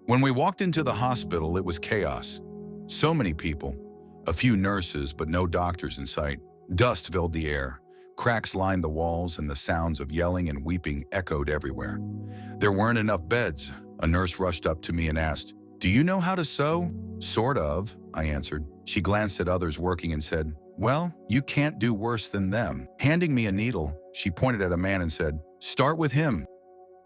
When we walked into the hospital, it was chaos. So many people, a few nurses, but no doctors in sight. Dust filled the air. Cracks lined the walls, and the sounds of yelling and weeping echoed everywhere. There weren't enough beds. A nurse rushed up to me and asked, "Do you know how to sew?" "Sort of," I answered. She glanced at others working and said, "Well, you can't do worse than them." Handing me a needle, she pointed at a man and said, "Start with him."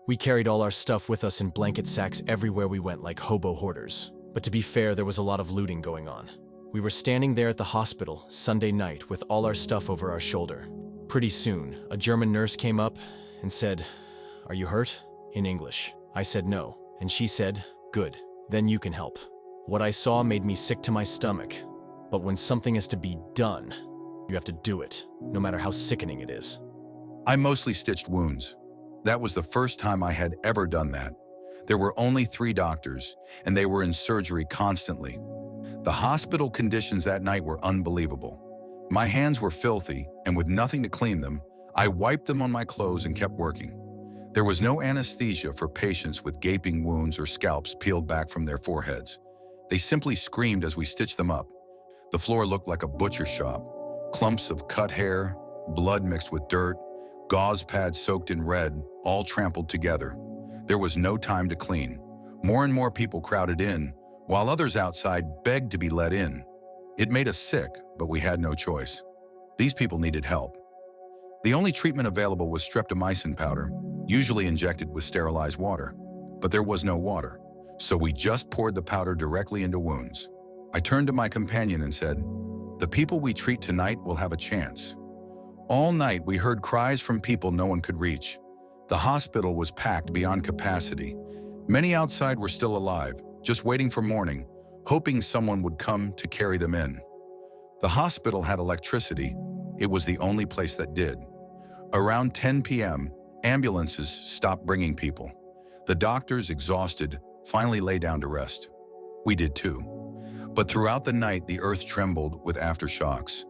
We carried all our stuff with us in blanket sacks everywhere we went like hobo hoarders. But to be fair, there was a lot of looting going on. We were standing there at the hospital, Sunday night, with all our stuff over our shoulder. Pretty soon, a German nurse came up and said, "Are you hurt?" in English. I said no, and she said, "Good, then you can help." What I saw made me sick to my stomach. But when something is to be done, you have to do it, no matter how sickening it is. I mostly stitched wounds. That was the first time I had ever done that. There were only 3 doctors, and they were in surgery constantly. The hospital conditions that night were unbelievable. My hands were filthy, and with nothing to clean them, I wiped them on my clothes and kept working. There was no anesthesia for patients with gaping wounds or scalps peeled back from their foreheads. They simply screamed as we stitched them up. The floor looked like a butcher shop. Clumps of cut hair, blood mixed with dirt, gauze pads soaked in red, all trampled together. There was no time to clean. More and more people crowded in, while others outside begged to be let in. It made us sick, but we had no choice. These people needed help. The only treatment available was streptomycin powder, usually injected with sterilized water. But there was no water, so we just poured the powder directly into wounds. I turned to my companion and said, "The people we treat tonight will have a chance." All night we heard cries from people no one could reach. The hospital was packed beyond capacity. Many outside were still alive, just waiting for morning, hoping someone would come to carry them in. The hospital had electricity. It was the only place that did. Around 10 p.m., ambulances stopped bringing people. The doctors, exhausted, finally lay down to rest. We did too. But throughout the night, the earth trembled with aftershocks.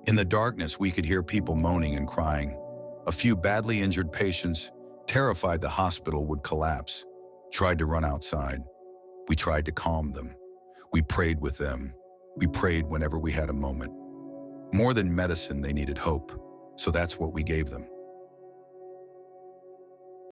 In the darkness, we could hear people moaning and crying. A few badly injured patients, terrified the hospital would collapse, tried to run outside. We tried to calm them. We prayed with them. We prayed whenever we had a moment. More than medicine, they needed hope, so that's what we gave them.